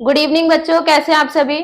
Good evening बच्चों, कैसे हैं आप सभी।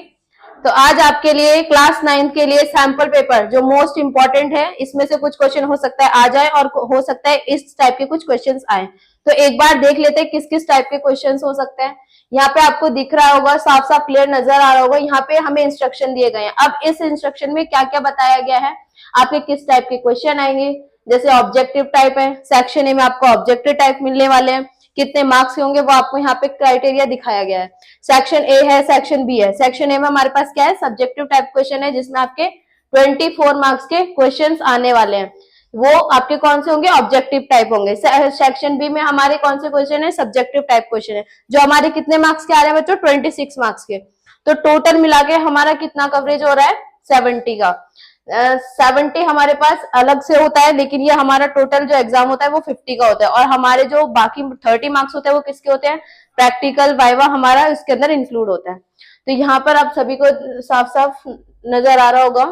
तो आज आपके लिए क्लास 9th के लिए सैंपल पेपर जो मोस्ट इंपॉर्टेंट है, इसमें से कुछ क्वेश्चन हो सकता है आ जाए और हो सकता है इस टाइप के कुछ क्वेश्चंस आए। तो एक बार देख लेते हैं किस किस टाइप के क्वेश्चंस हो सकते हैं। यहाँ पे आपको दिख रहा होगा, साफ साफ क्लियर नजर आ रहा होगा। यहाँ पे हमें इंस्ट्रक्शन दिए गए हैं। अब इस इंस्ट्रक्शन में क्या क्या बताया गया है, आपके किस टाइप के क्वेश्चन आएंगे। जैसे ऑब्जेक्टिव टाइप है, सेक्शन ए में आपको ऑब्जेक्टिव टाइप मिलने वाले हैं। कितने मार्क्स होंगे वो आपको यहाँ पे क्राइटेरिया दिखाया गया है। सेक्शन ए है, सेक्शन बी है। सेक्शन ए में हमारे पास क्या है, सब्जेक्टिव टाइप क्वेश्चन है, जिसमें आपके 24 मार्क्स के क्वेश्चंस आने वाले हैं। वो आपके कौन से होंगे, ऑब्जेक्टिव टाइप होंगे। सेक्शन बी में हमारे कौन से क्वेश्चन है, सब्जेक्टिव टाइप क्वेश्चन है, जो हमारे कितने मार्क्स के आ रहे हैं बच्चों, 26 मार्क्स के। तो टोटल मिला के हमारा कितना कवरेज हो रहा है, 70 का। 70 हमारे पास अलग से होता है, लेकिन ये हमारा टोटल जो एग्जाम होता है वो 50 का होता है। और हमारे जो बाकी 30 मार्क्स होते हैं वो किसके होते हैं, प्रैक्टिकल वाइवा हमारा इसके अंदर इंक्लूड होता है। तो यहाँ पर आप सभी को साफ साफ नजर आ रहा होगा।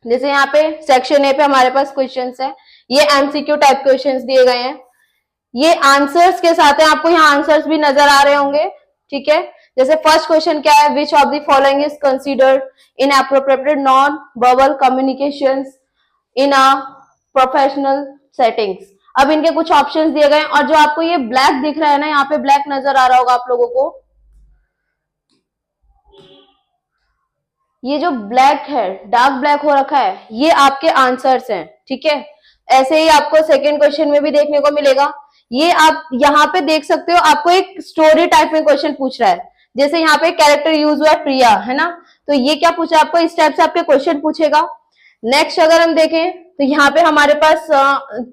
जैसे यहाँ पे सेक्शन ए पे हमारे पास क्वेश्चंस है, ये एमसीक्यू टाइप क्वेश्चंस दिए गए हैं। ये आंसर्स के साथ है, आपको यहाँ आंसर्स भी नजर आ रहे होंगे, ठीक है। जैसे फर्स्ट क्वेश्चन क्या है, which of the following is considered in appropriate non verbal communications in a professional settings. अब इनके कुछ ऑप्शंस दिए गए हैं, और जो आपको ये ब्लैक दिख रहा है ना, यहाँ पे ब्लैक नजर आ रहा होगा आप लोगों को, ये जो ब्लैक है, डार्क ब्लैक हो रखा है, ये आपके आंसर्स हैं, ठीक है। ऐसे ही आपको सेकेंड क्वेश्चन में भी देखने को मिलेगा। ये आप यहाँ पे देख सकते हो, आपको एक स्टोरी टाइप में क्वेश्चन पूछ रहा है। जैसे यहाँ पे कैरेक्टर यूज हुआ प्रिया, है ना, तो ये क्या पूछा आपको, इस टाइप से आपके क्वेश्चन पूछेगा। नेक्स्ट अगर हम देखें तो यहाँ पे हमारे पास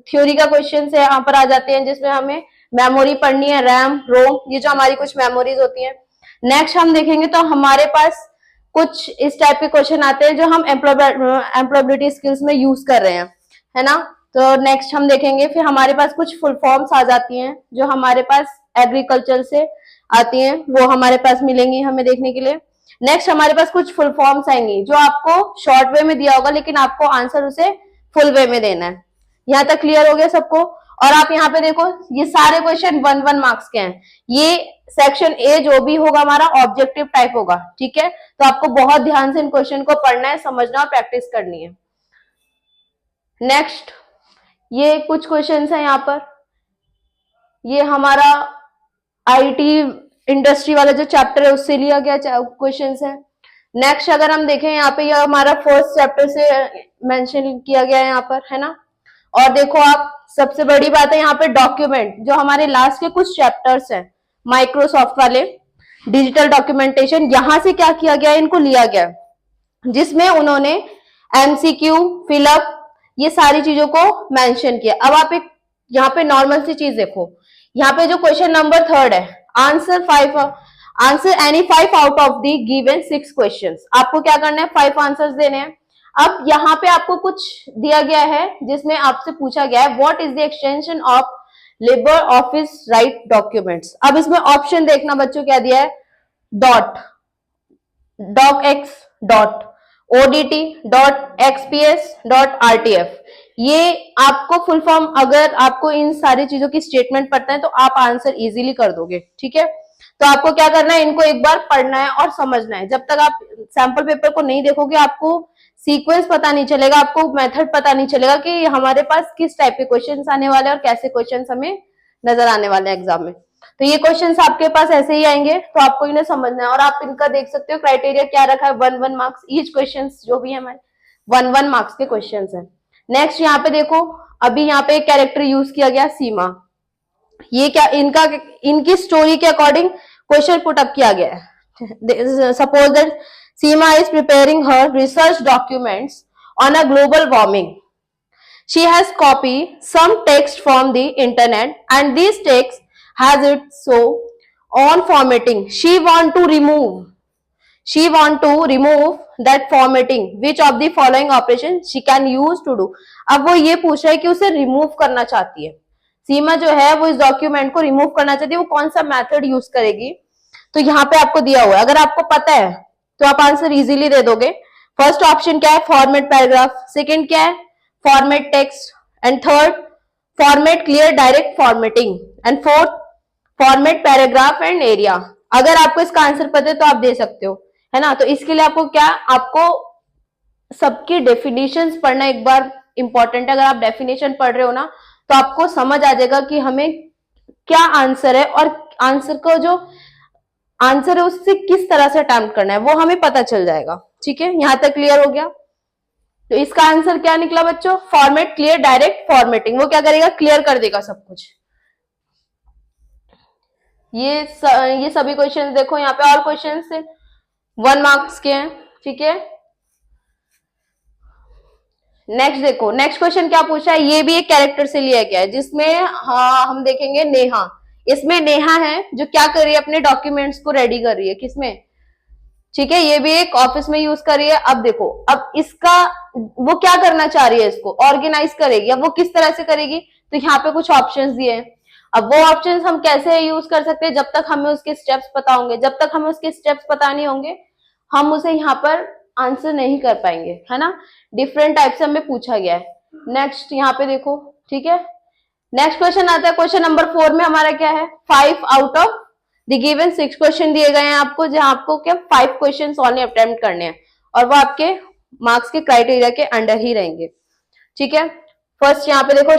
थ्योरी का क्वेश्चन है, यहाँ पर आ जाते हैं, जिसमें हमें मेमोरी पढ़नी है, रैम रोम, ये जो हमारी कुछ मेमोरीज होती है। नेक्स्ट हम देखेंगे तो हमारे पास कुछ इस टाइप के क्वेश्चन आते हैं जो हम एम्प्लॉयबिलिटी स्किल्स में यूज कर रहे हैं, है ना। तो नेक्स्ट हम देखेंगे, फिर हमारे पास कुछ फुल फॉर्म्स आ जाती हैं जो हमारे पास एग्रीकल्चर से आती हैं, वो हमारे पास मिलेंगी हमें देखने के लिए। नेक्स्ट हमारे पास कुछ फुल फॉर्म्स आएंगी जो आपको शॉर्ट वे में दिया होगा, लेकिन आपको आंसर उसे फुल वे में देना है। यहाँ तक क्लियर हो गया सबको। और आप यहाँ पे देखो, ये सारे क्वेश्चन 1-1 मार्क्स के हैं। ये सेक्शन ए जो भी होगा हमारा ऑब्जेक्टिव टाइप होगा, ठीक है। तो आपको बहुत ध्यान से इन क्वेश्चन को पढ़ना है, समझना और प्रैक्टिस करनी है। नेक्स्ट, ये कुछ क्वेश्चन है यहाँ पर, ये हमारा आईटी इंडस्ट्री वाला जो चैप्टर है उससे लिया गया क्वेश्चन है। नेक्स्ट अगर हम देखें यहाँ पे, यह हमारा फर्स्ट चैप्टर से मेंशन किया गया है यहाँ पर, है ना। और देखो आप, सबसे बड़ी बात है यहाँ पे डॉक्यूमेंट, जो हमारे लास्ट के कुछ चैप्टर्स हैं माइक्रोसॉफ्ट वाले, डिजिटल डॉक्यूमेंटेशन, यहां से क्या किया गया है, इनको लिया गया, जिसमें उन्होंने एमसीक्यू फिलअप ये सारी चीजों को मेंशन किया। अब आप एक यहाँ पे नॉर्मल सी चीज देखो, यहाँ पे जो क्वेश्चन नंबर 3 है, answer any 5 out of the given 6 questions. आपको क्या करना है, 5 आंसर्स देने हैं। अब यहाँ पे आपको कुछ दिया गया है जिसमें आपसे पूछा गया है, what is the extension of Libre Office write documents. अब इसमें ऑप्शन देखना बच्चों, क्या दिया है, dot, docx, dot ODT, dot XPS, dot RTF. ये आपको फुल फॉर्म, अगर आपको इन सारी चीजों की स्टेटमेंट पता है तो आप आंसर इजीली कर दोगे, ठीक है। तो आपको क्या करना है, इनको एक बार पढ़ना है और समझना है। जब तक आप सैंपल पेपर को नहीं देखोगे, आपको सीक्वेंस पता नहीं चलेगा, आपको मेथड पता नहीं चलेगा कि हमारे पास किस टाइप के क्वेश्चंस आने वाले हैं और कैसे क्वेश्चंस हमें नजर आने वाले हैं एग्जाम में। तो ये क्वेश्चंस आपके पास ऐसे ही आएंगे, तो आपको इन्हें समझना है। और आप इनका देख सकते हो क्राइटेरिया क्या रखा है, 1-1 मार्क्स ईच क्वेश्चंस, जो भी है हमारे 1-1 मार्क्स के क्वेश्चंस हैं। नेक्स्ट यहाँ पे देखो, अभी यहाँ पे एक कैरेक्टर यूज किया गया सीमा, ये क्या, इनकी स्टोरी के अकॉर्डिंग क्वेश्चन पुट अप किया गया है। Suppose that Seema is preparing her research documents on a global warming. She has copied some text from the internet and this text has it so on formatting. She want to remove that formatting. Which of the following operation she can use to do? अब वो ये पूछ रहा है कि उसे remove करना चाहती है, सीमा जो है वो इस डॉक्यूमेंट को रिमूव करना चाहती है, वो कौन सा मेथड यूज करेगी। तो यहाँ पे आपको दिया हुआ है, अगर आपको पता है तो आप आंसर इजीली दे दोगे। फर्स्ट ऑप्शन क्या है, फॉर्मेट पैराग्राफ, सेकंड क्या है, format text, and third format clear direct formatting, and fourth format paragraph and area. अगर आपको इसका आंसर पता है तो आप दे सकते हो, है ना। तो इसके लिए आपको क्या, आपको सबकी डेफिनेशंस पढ़ना एक बार इंपॉर्टेंट है। अगर आप डेफिनेशन पढ़ रहे हो ना तो आपको समझ आ जाएगा कि हमें क्या आंसर है, और आंसर को जो आंसर है उससे किस तरह से अटेम्प्ट करना है वो हमें पता चल जाएगा। ठीक है, यहां तक क्लियर हो गया। तो इसका आंसर क्या निकला बच्चों, फॉर्मेट क्लियर डायरेक्ट फॉर्मेटिंग। वो क्या करेगा, क्लियर कर देगा सब कुछ। ये सभी क्वेश्चंस देखो यहाँ पे, और क्वेश्चंस 1 मार्क्स के हैं। ठीक है, नेक्स्ट देखो, नेक्स्ट क्वेश्चन क्या पूछा है, ये भी एक कैरेक्टर से लिया गया है, जिसमें हम देखेंगे नेहा। इसमें नेहा है जो क्या कर रही है, अपने डॉक्यूमेंट्स को रेडी कर रही है, किसमें, ठीक है, ये भी एक ऑफिस में यूज कर रही है। अब देखो, अब इसका वो क्या करना चाह रही है, इसको ऑर्गेनाइज करेगी। अब वो किस तरह से करेगी, तो यहाँ पे कुछ ऑप्शंस दिए हैं। अब वो ऑप्शंस हम कैसे यूज कर सकते हैं, जब तक हमें उसके स्टेप्स पता होंगे। जब तक हमें उसके स्टेप्स पता नहीं होंगे हम उसे यहाँ पर आंसर नहीं कर पाएंगे, है ना। डिफरेंट टाइप से हमें पूछा गया है। नेक्स्ट यहाँ पे देखो, ठीक है, नेक्स्ट क्वेश्चन आता है, क्वेश्चन नंबर 4 में हमारा क्या है, 5 out of the given 6 question दिए गए हैं आपको, जहां आपको क्या 5 क्वेश्चन ओनली अटेम्प्ट करने हैं, और वो आपके मार्क्स के क्राइटेरिया के अंडर ही रहेंगे। ठीक है, फर्स्ट यहाँ पे देखो,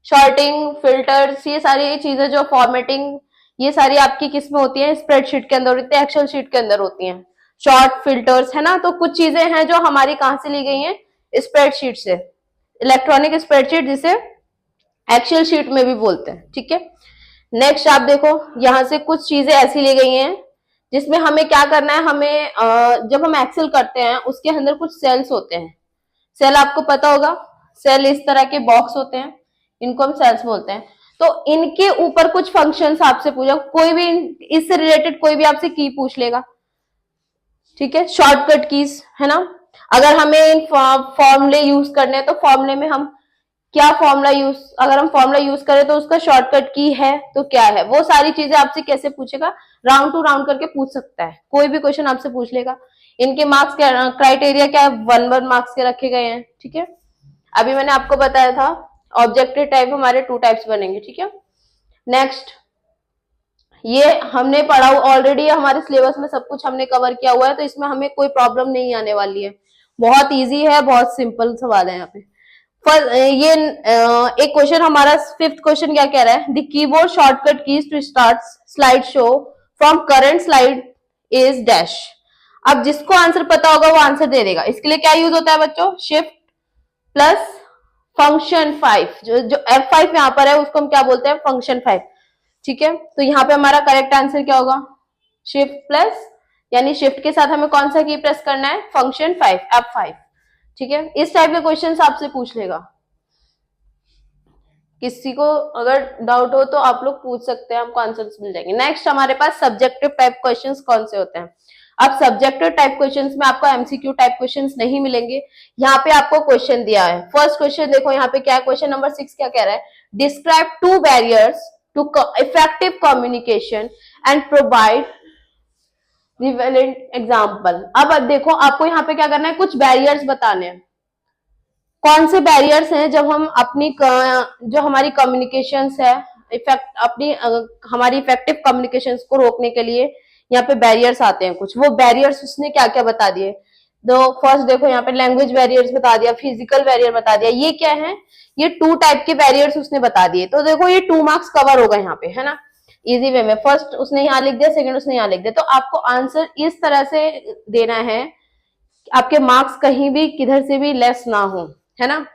शॉर्टिंग फिल्टर्स, ये सारी चीजें जो फॉर्मेटिंग, ये सारी आपकी किस में होती है, स्प्रेडशीट के अंदर होती है, एक्सेल शीट के अंदर होती है, शॉर्ट फिल्टर्स, है ना। तो कुछ चीजें हैं जो हमारी कहां से ली गई हैं, स्प्रेडशीट से, इलेक्ट्रॉनिक स्प्रेडशीट, जिसे एक्सेल शीट में भी बोलते हैं। ठीक है, नेक्स्ट आप देखो, यहां से कुछ चीजें ऐसी ली गई हैं जिसमें हमें क्या करना है, हमें जब हम एक्सेल करते हैं उसके अंदर कुछ सेल्स होते हैं। सेल आपको पता होगा, सेल इस तरह के बॉक्स होते हैं, इनको हम सेल्स बोलते हैं। तो इनके ऊपर कुछ फंक्शंस आपसे पूछा, कोई भी इससे रिलेटेड कोई भी आपसे की पूछ लेगा। ठीक है, शॉर्टकट कीज, है ना। अगर हमें फॉर्मूले यूज करने हैं तो फॉर्मूले में हम क्या फॉर्मूला यूज, अगर हम फॉर्मूला यूज करें तो उसका शॉर्टकट की है तो क्या है, वो सारी चीजें आपसे कैसे पूछेगा, राउंड टू राउंड करके पूछ सकता है, कोई भी क्वेश्चन आपसे पूछ लेगा। इनके मार्क्स क्या, क्राइटेरिया क्या है, 1 मार्क्स के रखे गए हैं। ठीक है, अभी मैंने आपको बताया था ऑब्जेक्टिव टाइप हमारे 2 टाइप्स बनेंगे। ठीक है, नेक्स्ट, ये हमने पढ़ा ऑलरेडी, हमारे सिलेबस में सब कुछ हमने कवर किया हुआ है, तो इसमें हमें कोई प्रॉब्लम नहीं आने वाली है, बहुत ईजी है, बहुत सिंपल सवाल है यहाँ पे। ये एक क्वेश्चन हमारा 5th क्वेश्चन क्या कह रहा है, the keyboard shortcut keys to start slide show from current slide is dash. अब जिसको आंसर पता होगा वो आंसर दे देगा। इसके लिए क्या यूज होता है बच्चों, शिफ्ट प्लस फंक्शन 5, जो F5 यहाँ पर है उसको हम क्या बोलते हैं, फंक्शन 5। ठीक है, तो यहाँ पे हमारा करेक्ट आंसर क्या होगा, शिफ्ट प्लस, यानी शिफ्ट के साथ हमें कौन सा की प्रेस करना है, फंक्शन 5, F5। ठीक है, इस टाइप के क्वेश्चन आपसे पूछ लेगा। किसी को अगर डाउट हो तो आप लोग पूछ सकते हैं, हमको आंसर्स मिल जाएंगे। नेक्स्ट हमारे पास सब्जेक्टिव टाइप क्वेश्चंस कौन से होते हैं। अब सब्जेक्टिव टाइप क्वेश्चंस में आपको एमसीक्यू टाइप क्वेश्चंस नहीं मिलेंगे। यहाँ पे आपको क्वेश्चन दिया है, फर्स्ट क्वेश्चन देखो यहाँ पे क्या है, क्वेश्चन नंबर 6 क्या कह रहा है, describe 2 barriers to effective communication and provide relevant example. अब देखो आपको यहाँ पे क्या करना है, कुछ बैरियर्स बताने हैं। कौन से बैरियर्स हैं, जब हम अपनी जो हमारी कम्युनिकेशंस है, हमारी इफेक्टिव कम्युनिकेशंस को रोकने के लिए यहाँ पे बैरियर्स आते हैं कुछ। वो बैरियर्स उसने क्या क्या बता दिए, तो फर्स्ट देखो यहाँ पे लैंग्वेज बैरियर्स बता दिया, फिजिकल बैरियर बता दिया। ये क्या है, ये 2 टाइप के बैरियर्स उसने बता दिए। तो देखो ये 2 मार्क्स कवर होगा यहाँ पे, है ना, इजी वे में। फर्स्ट उसने यहाँ लिख दिया, सेकंड उसने यहाँ लिख दिया। तो आपको आंसर इस तरह से देना है आपके मार्क्स कहीं भी किधर से भी लेस ना हो, है ना।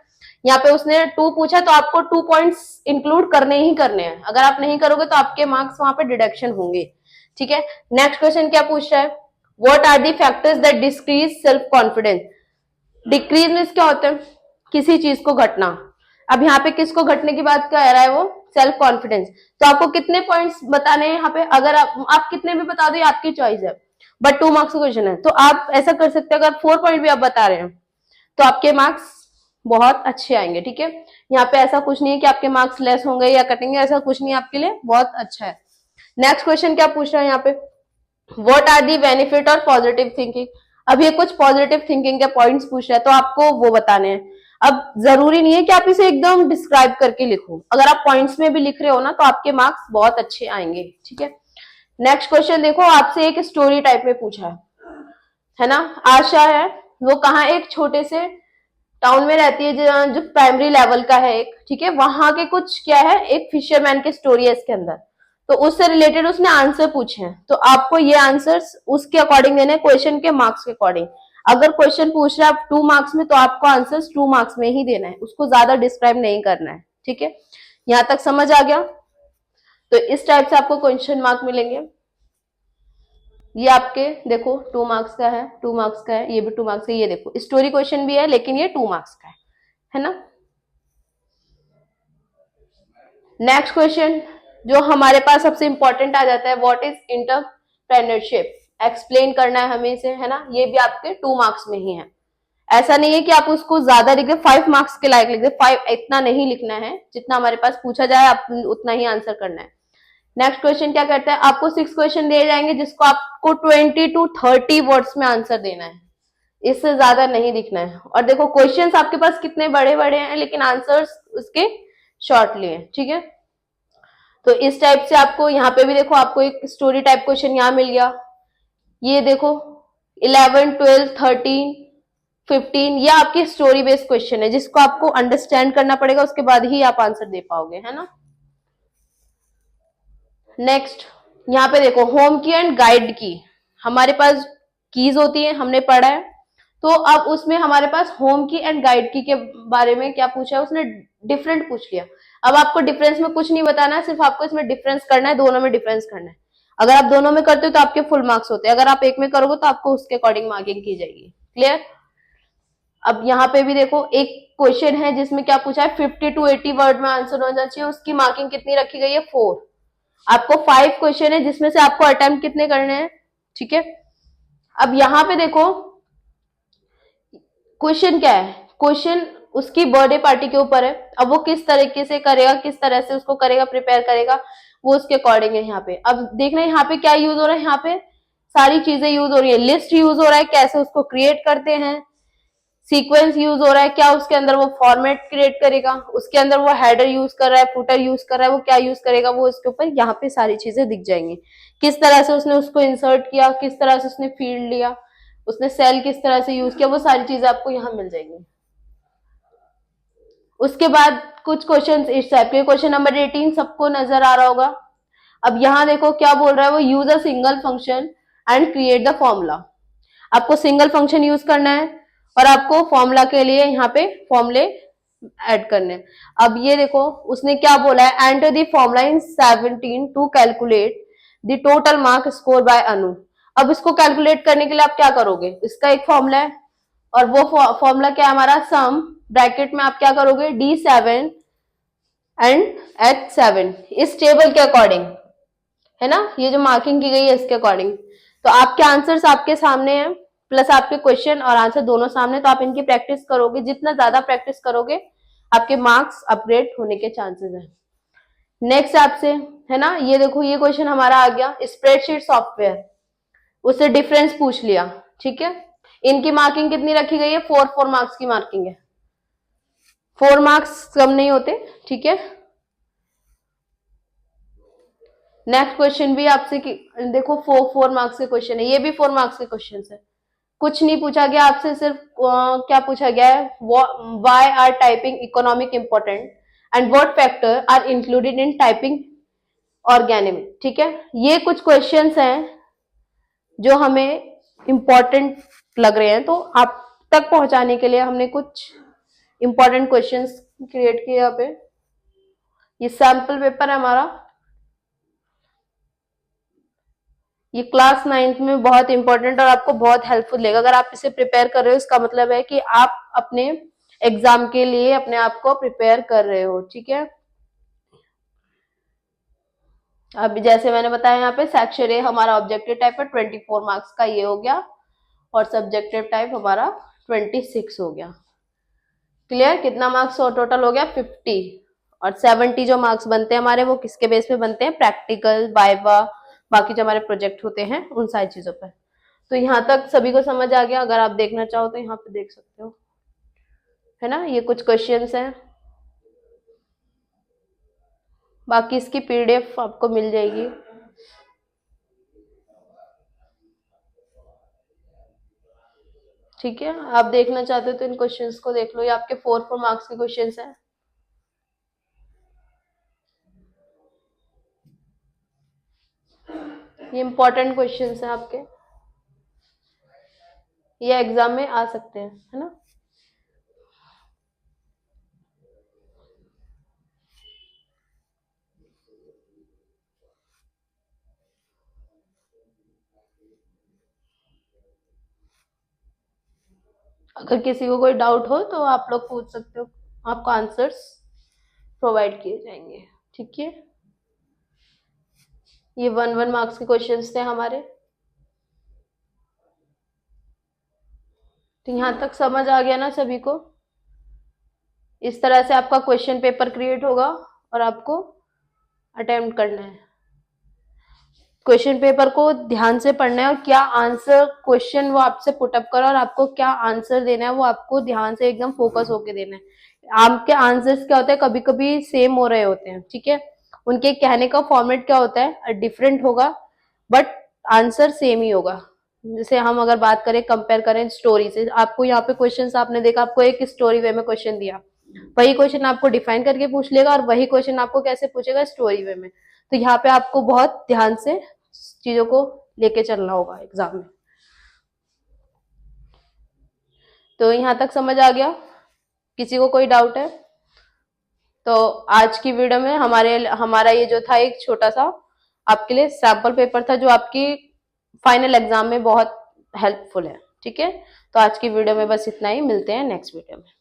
यहाँ पे उसने 2 पूछा तो आपको 2 पॉइंट्स इंक्लूड करने ही करने हैं। अगर आप नहीं करोगे तो आपके मार्क्स वहां पे डिडक्शन होंगे। ठीक है, नेक्स्ट क्वेश्चन क्या पूछ रहा है, what are the factors that decrease self confidence. Decrease means क्या होता है, किसी चीज को घटना। अब यहाँ पे किसको घटने की बात कह रहा है, वो सेल्फ कॉन्फिडेंस। तो आपको कितने पॉइंट्स बताने हैं यहाँ पे, अगर आप कितने भी बता दो, आपकी चॉइस है, बट 2 मार्क्स क्वेश्चन है। तो आप ऐसा कर सकते हैं, अगर 4 पॉइंट भी आप बता रहे हैं तो आपके मार्क्स बहुत अच्छे आएंगे। ठीक है, यहाँ पे ऐसा कुछ नहीं है कि आपके मार्क्स लेस होंगे या कटेंगे, ऐसा कुछ नहीं है, आपके लिए बहुत अच्छा है। नेक्स्ट क्वेश्चन क्या पूछ रहा है यहाँ पे, व्हाट आर दी बेनिफिट और पॉजिटिव थिंकिंग। अब ये कुछ पॉजिटिव थिंकिंग के पॉइंट्स पूछ रहा है, तो आपको वो बताने हैं। अब जरूरी नहीं है कि आप इसे एकदम डिस्क्राइब करके लिखो, अगर आप पॉइंट्स में भी लिख रहे हो ना तो आपके मार्क्स बहुत अच्छे आएंगे। ठीक है, नेक्स्ट क्वेश्चन देखो, आपसे एक स्टोरी टाइप में पूछा है ना। आशा है, वो कहाँ एक छोटे से टाउन में रहती है जो प्राइमरी लेवल का है एक, ठीक है। वहां के कुछ क्या है, एक फिशरमैन की स्टोरी है इसके अंदर, तो उससे रिलेटेड उसने आंसर पूछे हैं, तो आपको ये आंसर्स उसके अकॉर्डिंग देने, क्वेश्चन के मार्क्स के अकॉर्डिंग। अगर क्वेश्चन पूछ रहा है 2 मार्क्स में, तो आपको आंसर्स 2 मार्क्स में ही देना है, उसको ज्यादा डिस्क्राइब नहीं करना है, ठीक है। यहां तक समझ आ गया? तो इस टाइप से आपको क्वेश्चन मार्क मिलेंगे। ये आपके देखो 2 मार्क्स का है, 2 मार्क्स का है, ये भी 2 मार्क्स का। ये देखो स्टोरी क्वेश्चन भी है, लेकिन ये 2 मार्क्स का है ना। नेक्स्ट क्वेश्चन जो हमारे पास सबसे इंपॉर्टेंट आ जाता है, व्हाट इज एंटरप्रेन्योरशिप, एक्सप्लेन करना है हमें इसे, है ना। ये भी आपके 2 मार्क्स में ही है। ऐसा नहीं है कि आप उसको ज्यादा लिख दे, 5 मार्क्स के लायक लिख दे, 5 इतना नहीं लिखना है, जितना हमारे पास पूछा जाए आप उतना ही आंसर करना है। नेक्स्ट क्वेश्चन क्या करता है, आपको 6 क्वेश्चन दिए जाएंगे जिसको आपको 20 to 30 वर्ड्स में आंसर देना है, इससे ज्यादा नहीं लिखना है। और देखो क्वेश्चंस आपके पास कितने बड़े बड़े हैं, लेकिन आंसर्स उसके शॉर्टली हैं, ठीक है। तो इस टाइप से आपको यहाँ पे भी देखो, आपको एक स्टोरी टाइप क्वेश्चन यहाँ मिल गया। ये देखो 11, 12, 13, 15, ये आपकी स्टोरी बेस्ड क्वेश्चन है, जिसको आपको अंडरस्टैंड करना पड़ेगा, उसके बाद ही आप आंसर दे पाओगे, है ना। नेक्स्ट यहाँ पे देखो, होम की एंड गाइड की, हमारे पास कीज होती है, हमने पढ़ा है। तो अब उसमें हमारे पास होम की एंड गाइड की के बारे में क्या पूछा है उसने, डिफरेंट पूछ लिया। अब आपको डिफरेंस में कुछ नहीं बताना है, सिर्फ आपको इसमें डिफरेंस करना है, दोनों में डिफरेंस करना है। अगर आप दोनों में करते हो तो आपके फुल मार्क्स होते हैं, अगर आप एक में करोगे तो आपको उसके अकॉर्डिंग मार्किंग की जाएगी। क्लियर? अब यहाँ पे भी देखो एक क्वेश्चन है जिसमें क्या पूछा है, 50 to 80 वर्ड में आंसर होना चाहिए, उसकी मार्किंग कितनी रखी गई है, 4। आपको 5 क्वेश्चन है जिसमें से आपको अटेम्प्ट कितने करने हैं, ठीक है। अब यहाँ पे देखो क्वेश्चन क्या है, क्वेश्चन उसकी बर्थडे पार्टी के ऊपर है। अब वो किस तरीके से करेगा, किस तरह से उसको करेगा, प्रिपेयर करेगा, वो उसके अकॉर्डिंग है। यहाँ पे अब देखना है यहाँ पे क्या यूज हो रहा है, यहाँ पे सारी चीजें यूज हो रही है। लिस्ट यूज हो रहा है, कैसे उसको क्रिएट करते हैं, सीक्वेंस यूज हो रहा है, क्या उसके अंदर वो फॉर्मेट क्रिएट करेगा, उसके अंदर वो हेडर यूज कर रहा है, फुटर यूज कर रहा है, वो क्या यूज करेगा, वो इसके ऊपर यहाँ पे सारी चीजें दिख जाएंगी। किस तरह से उसने उसको इंसर्ट किया, किस तरह से उसने फील्ड लिया, उसने सेल किस तरह से यूज किया, वो सारी चीजें आपको यहाँ मिल जाएंगी। उसके बाद कुछ क्वेश्चन इस टाइप के, क्वेश्चन नंबर 18 सबको नजर आ रहा होगा। अब यहाँ देखो क्या बोल रहा है वो, use a single function and create the formula. आपको सिंगल फंक्शन यूज करना है और आपको फॉर्मूला के लिए यहाँ पे फॉर्मूले ऐड करने। अब ये देखो उसने क्या बोला है, enter the formula in 17 to calculate the total mark score by Anu. अब इसको कैलकुलेट करने के लिए आप क्या करोगे, इसका एक फॉर्मूला है, और वो फॉर्मूला क्या है हमारा, सम ब्रैकेट में आप क्या करोगे, D7 एंड H7 इस टेबल के अकॉर्डिंग, है ना। ये जो मार्किंग की गई है इसके अकॉर्डिंग। तो आपके आंसर्स आपके सामने हैं, प्लस आपके क्वेश्चन और आंसर दोनों सामने, तो आप इनकी प्रैक्टिस करोगे, जितना ज्यादा प्रैक्टिस करोगे आपके मार्क्स अपग्रेड होने के चांसेस हैं। नेक्स्ट आपसे, है ना, ये देखो ये क्वेश्चन हमारा आ गया, स्प्रेडशीट सॉफ्टवेयर, उससे डिफरेंस पूछ लिया, ठीक है। इनकी मार्किंग कितनी रखी गई है, 4 मार्क्स की मार्किंग है, 4 मार्क्स कम नहीं होते, ठीक है। नेक्स्ट क्वेश्चन भी आपसे देखो 4 मार्क्स के क्वेश्चन है, ये भी 4 मार्क्स के क्वेश्चन है। कुछ नहीं पूछा गया आपसे, सिर्फ क्या पूछा गया है, why are typing economic important and what factor are included in typing organic, ठीक है। ये कुछ क्वेश्चंस हैं जो हमें इंपॉर्टेंट लग रहे हैं, तो आप तक पहुंचाने के लिए हमने कुछ इंपॉर्टेंट क्वेश्चंस क्रिएट किए यहाँ पे। ये सैंपल पेपर है हमारा, ये क्लास 9th में बहुत इंपॉर्टेंट और आपको बहुत हेल्पफुल लगेगा। अगर आप इसे प्रिपेयर कर रहे हो, इसका मतलब है कि आप अपने एग्जाम के लिए अपने आप को प्रिपेयर कर रहे हो, ठीक है। अब जैसे मैंने बताया यहाँ पे सेक्शन ए हमारा ऑब्जेक्टिव टाइप है, 24 मार्क्स का ये हो गया, और सब्जेक्टिव टाइप हमारा 26 हो गया। क्लियर? कितना मार्क्स टोटल हो गया, 50। और 70 जो मार्क्स बनते हैं हमारे, वो किसके बेस पे बनते हैं, प्रैक्टिकल, वाइवा, बाकी जो हमारे प्रोजेक्ट होते हैं उन सारी चीजों पर। तो यहाँ तक सभी को समझ आ गया? अगर आप देखना चाहो तो यहाँ पे देख सकते हो, है ना। ये कुछ क्वेश्चंस हैं, बाकी इसकी PDF आपको मिल जाएगी। ठीक है, आप देखना चाहते हो तो इन क्वेश्चंस को देख लो, ये आपके 4 मार्क्स के क्वेश्चंस हैं। ये इंपॉर्टेंट क्वेश्चंस हैं आपके, ये एग्जाम में आ सकते हैं, है ना। अगर किसी को कोई डाउट हो तो आप लोग पूछ सकते हो, आपको आंसर्स प्रोवाइड किए जाएंगे। ठीक है, ये 1 मार्क्स के क्वेश्चंस थे हमारे। तो यहाँ तक समझ आ गया ना सभी को। इस तरह से आपका क्वेश्चन पेपर क्रिएट होगा और आपको अटेम्प्ट करना है। क्वेश्चन पेपर को ध्यान से पढ़ना है और क्या आंसर क्वेश्चन वो आपसे पुटअप करा और आपको क्या आंसर देना है वो आपको ध्यान से एकदम फोकस होके देना है। आपके आंसर्स क्या होता है, कभी कभी सेम हो रहे होते हैं, ठीक है, उनके कहने का फॉर्मेट क्या होता है डिफरेंट होगा, बट आंसर सेम ही होगा। जैसे हम अगर बात करें, कंपेयर करें स्टोरी से, आपको यहाँ पे क्वेश्चन आपने देखा, आपको एक स्टोरी वे में क्वेश्चन दिया, वही क्वेश्चन आपको डिफाइन करके पूछ लेगा और वही क्वेश्चन आपको कैसे पूछेगा, स्टोरी वे में। तो यहाँ पे आपको बहुत ध्यान से चीजों को लेके चलना होगा एग्जाम में। तो यहाँ तक समझ आ गया, किसी को कोई डाउट है तो आज की वीडियो में हमारा ये जो था एक छोटा सा आपके लिए सैंपल पेपर था जो आपकी फाइनल एग्जाम में बहुत हेल्पफुल है। ठीक है, तो आज की वीडियो में बस इतना ही, मिलते हैं नेक्स्ट वीडियो में।